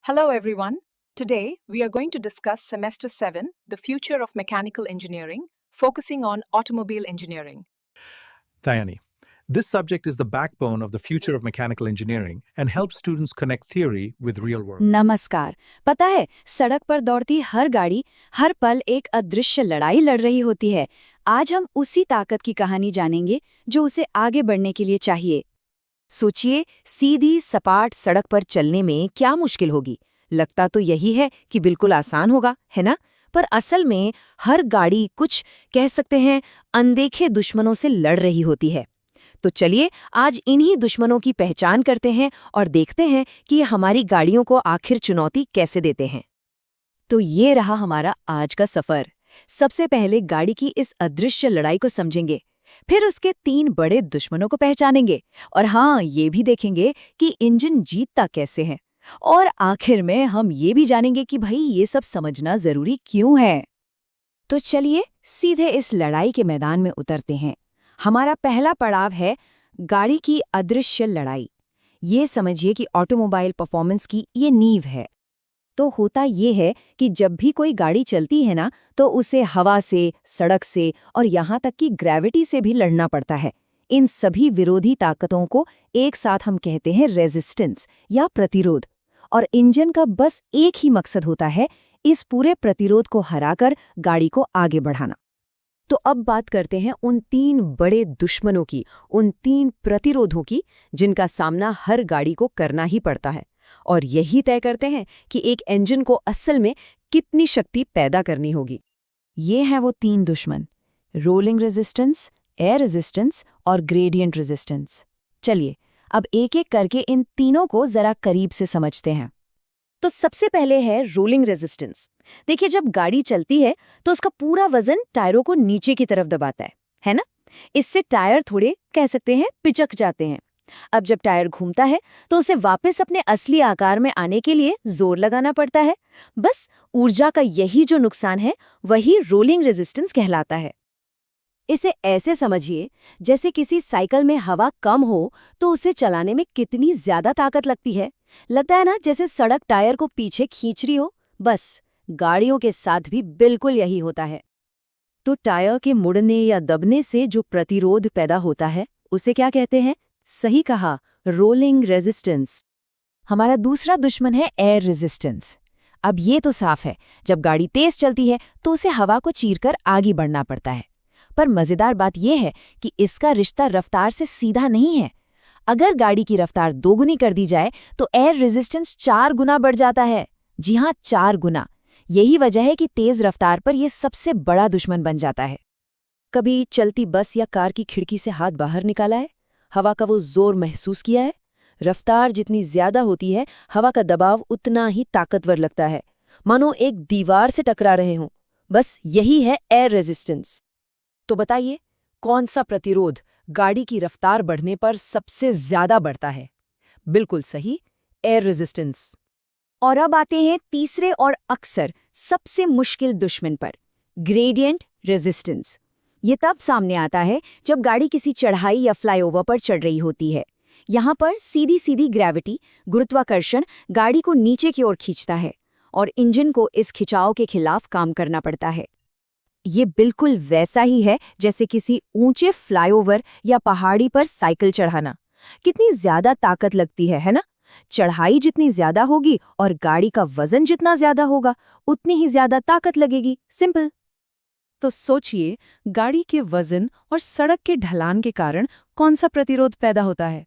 Hello, everyone. Today, we are going to discuss Semester 7, the future of mechanical engineering, focusing on automobile engineering. Dayani, this subject is the backbone of the future of mechanical engineering and helps students connect theory with real world. नमस्कार। पता है, सड़क पर दौड़ती हर गाड़ी हर पल एक अदृश्य लड़ाई लड़ रही होती है। आज हम उसी ताकत की कहानी जानेंगे जो उसे आगे बढ़ने के लिए चाहिए। सोचिए, सीधी सपाट सड़क पर चलने में क्या मुश्किल होगी। लगता तो यही है कि बिल्कुल आसान होगा, है ना? पर असल में हर गाड़ी कुछ कह सकते हैं अनदेखे दुश्मनों से लड़ रही होती है। तो चलिए आज इन्हीं दुश्मनों की पहचान करते हैं और देखते हैं कि ये हमारी गाड़ियों को आखिर चुनौती कैसे देते हैं। तो ये रहा हमारा आज का सफर। सबसे पहले गाड़ी की इस अदृश्य लड़ाई को समझेंगे, फिर उसके 3 बड़े दुश्मनों को पहचानेंगे और हाँ, ये भी देखेंगे कि इंजन जीतता कैसे है। और आखिर में हम ये भी जानेंगे कि भाई ये सब समझना जरूरी क्यों है। तो चलिए सीधे इस लड़ाई के मैदान में उतरते हैं। हमारा पहला पड़ाव है गाड़ी की अदृश्य लड़ाई। ये समझिए कि ऑटोमोबाइल परफॉर्मेंस की ये नींव है। तो होता ये है कि जब भी कोई गाड़ी चलती है ना, तो उसे हवा से, सड़क से और यहाँ तक कि ग्रेविटी से भी लड़ना पड़ता है। इन सभी विरोधी ताकतों को एक साथ हम कहते हैं रेजिस्टेंस या प्रतिरोध। और इंजन का बस एक ही मकसद होता है, इस पूरे प्रतिरोध को हराकर गाड़ी को आगे बढ़ाना। तो अब बात करते हैं उन 3 बड़े दुश्मनों की, उन 3 प्रतिरोधों की जिनका सामना हर गाड़ी को करना ही पड़ता है। और यही तय करते हैं कि एक इंजन को असल में कितनी शक्ति पैदा करनी होगी। ये हैं वो 3 दुश्मन: रोलिंग रेजिस्टेंस, एयर रेजिस्टेंस और ग्रेडियंट रेजिस्टेंस। चलिए अब एक एक करके इन तीनों को जरा करीब से समझते हैं। तो सबसे पहले है रोलिंग रेजिस्टेंस। देखिए, जब गाड़ी चलती है तो उसका पूरा वजन टायरों को नीचे की तरफ दबाता है ना? इससे टायर थोड़े कह सकते हैं पिचक जाते हैं। अब जब टायर घूमता है तो उसे वापस अपने असली आकार में आने के लिए जोर लगाना पड़ता है। बस ऊर्जा का यही जो नुकसान है, वही रोलिंग रेजिस्टेंस कहलाता है। इसे ऐसे समझिए जैसे किसी साइकिल में हवा कम हो तो उसे चलाने में कितनी ज्यादा ताकत लगती है। लगता है ना जैसे सड़क टायर को पीछे खींच रही हो। बस गाड़ियों के साथ भी बिल्कुल यही होता है। तो टायर के मुड़ने या दबने से जो प्रतिरोध पैदा होता है, उसे क्या कहते हैं? सही कहा, रोलिंग रेजिस्टेंस। हमारा दूसरा दुश्मन है एयर रेजिस्टेंस। अब ये तो साफ है, जब गाड़ी तेज चलती है तो उसे हवा को चीरकर आगे बढ़ना पड़ता है। पर मजेदार बात यह है कि इसका रिश्ता रफ्तार से सीधा नहीं है। अगर गाड़ी की रफ्तार 2 गुनी कर दी जाए तो एयर रेजिस्टेंस 4 गुना बढ़ जाता है। जी हाँ, 4 गुना। यही वजह है कि तेज रफ्तार पर यह सबसे बड़ा दुश्मन बन जाता है। कभी चलती बस या कार की खिड़की से हाथ बाहर निकाला है? हवा का वो जोर महसूस किया है? रफ्तार जितनी ज्यादा होती है, हवा का दबाव उतना ही ताकतवर लगता है, मानो एक दीवार से टकरा रहे हों। बस यही है एयर रेजिस्टेंस। तो बताइए, कौन सा प्रतिरोध गाड़ी की रफ्तार बढ़ने पर सबसे ज्यादा बढ़ता है? बिल्कुल सही, एयर रेजिस्टेंस। और अब आते हैं तीसरे और अक्सर सबसे मुश्किल दुश्मन पर, ग्रेडियंट रेजिस्टेंस। ये तब सामने आता है जब गाड़ी किसी चढ़ाई या फ्लाईओवर पर चढ़ रही होती है। यहाँ पर सीधी सीधी ग्रेविटी, गुरुत्वाकर्षण गाड़ी को नीचे की ओर खींचता है और इंजन को इस खिंचाव के खिलाफ काम करना पड़ता है। ये बिल्कुल वैसा ही है जैसे किसी ऊंचे फ्लाईओवर या पहाड़ी पर साइकिल चढ़ाना। कितनी ज्यादा ताकत लगती है ना? चढ़ाई जितनी ज्यादा होगी और गाड़ी का वजन जितना ज्यादा होगा, उतनी ही ज्यादा ताकत लगेगी। सिंपल। तो सोचिए, गाड़ी के वजन और सड़क के ढलान के कारण कौन सा प्रतिरोध पैदा होता है?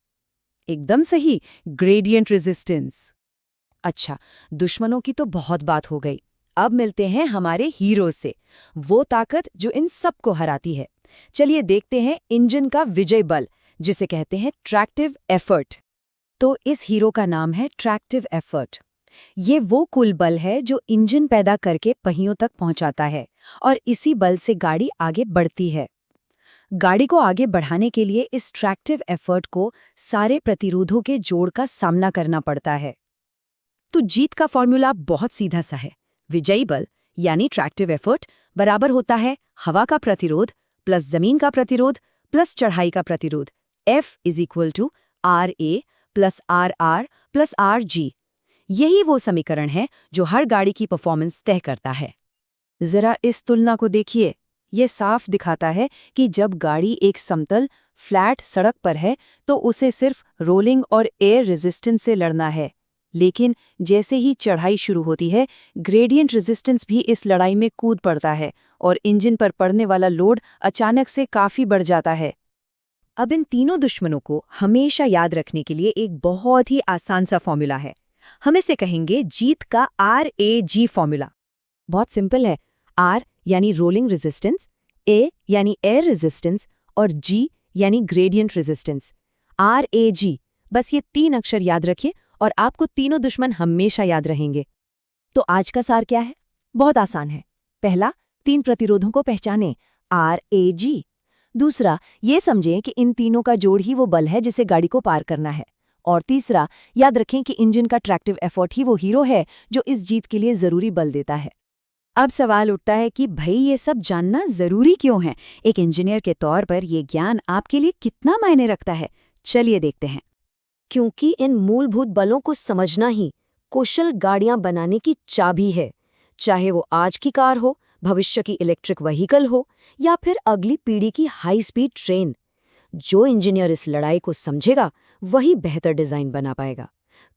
एकदम सही, ग्रेडियंट रेजिस्टेंस। अच्छा, दुश्मनों की तो बहुत बात हो गई। अब मिलते हैं हमारे हीरो से, वो ताकत जो इन सबको हराती है। चलिए देखते हैं इंजन का विजय बल, जिसे कहते हैं ट्रैक्टिव एफर्ट। तो इस हीरो का नाम है ट्रैक्टिव एफर्ट। ये वो कुल बल है जो इंजन पैदा करके पहियों तक पहुंचाता है और इसी बल से गाड़ी आगे बढ़ती है। गाड़ी को आगे बढ़ाने के लिए इस ट्रैक्टिव एफर्ट को सारे प्रतिरोधों के जोड़ का सामना करना पड़ता है। तो जीत का फॉर्मूला बहुत सीधा सा है। विजयी बल यानी ट्रैक्टिव एफर्ट बराबर होता है हवा का प्रतिरोध प्लस जमीन का प्रतिरोध प्लस चढ़ाई का प्रतिरोध। F = RA + RR + RG। यही वो समीकरण है जो हर गाड़ी की परफॉर्मेंस तय करता है। जरा इस तुलना को देखिए। ये साफ दिखाता है कि जब गाड़ी एक समतल, फ्लैट सड़क पर है तो उसे सिर्फ रोलिंग और एयर रेजिस्टेंस से लड़ना है। लेकिन जैसे ही चढ़ाई शुरू होती है, ग्रेडियंट रेजिस्टेंस भी इस लड़ाई में कूद पड़ता है और इंजन पर पड़ने वाला लोड अचानक से काफी बढ़ जाता है। अब इन तीनों दुश्मनों को हमेशा याद रखने के लिए एक बहुत ही आसान सा फॉर्मूला है। हम इसे कहेंगे जीत का RAG फॉर्मूला। बहुत सिंपल है। R यानी रोलिंग रेजिस्टेंस, A यानी एयर रेजिस्टेंस और G यानी ग्रेडियंट रेजिस्टेंस। RAG, बस ये 3 अक्षर याद रखिए और आपको तीनों दुश्मन हमेशा याद रहेंगे। तो आज का सार क्या है? बहुत आसान है। पहला, 3 प्रतिरोधों को पहचानें, RAG। दूसरा, ये समझें कि इन तीनों का जोड़ ही वो बल है जिसे गाड़ी को पार करना है। और तीसरा, याद रखें कि इंजन का ट्रैक्टिव एफर्ट ही वो हीरो है जो इस जीत के लिए जरूरी बल देता है। अब सवाल उठता है कि भाई ये सब जानना जरूरी क्यों है? एक इंजीनियर के तौर पर ये ज्ञान आपके लिए कितना मायने रखता है? चलिए देखते हैं। क्योंकि इन मूलभूत बलों को समझना ही कुशल गाड़ियां बनाने की चाबी है। चाहे वो आज की कार हो, भविष्य की इलेक्ट्रिक व्हीकल हो या फिर अगली पीढ़ी की हाई स्पीड ट्रेन। जो इंजीनियर इस लड़ाई को समझेगा वही बेहतर डिजाइन बना पाएगा।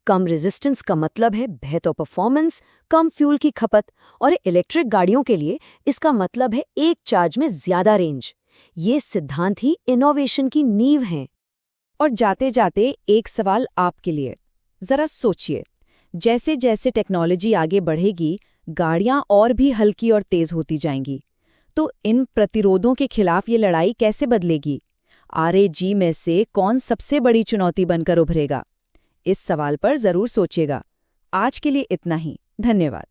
कम रेजिस्टेंस का मतलब है बेहतर परफॉर्मेंस, कम फ्यूल की खपत, और इलेक्ट्रिक गाड़ियों के लिए इसका मतलब है एक चार्ज में ज्यादा रेंज। ये सिद्धांत ही इनोवेशन की नींव हैं। और जाते जाते एक सवाल आपके लिए। जरा सोचिए, जैसे जैसे टेक्नोलॉजी आगे बढ़ेगी, गाड़ियां और भी हल्की और तेज होती जाएंगी। तो इन प्रतिरोधों के खिलाफ ये लड़ाई कैसे बदलेगी? RAG में से कौन सबसे बड़ी चुनौती बनकर उभरेगा? इस सवाल पर जरूर सोचिएगा। आज के लिए इतना ही। धन्यवाद।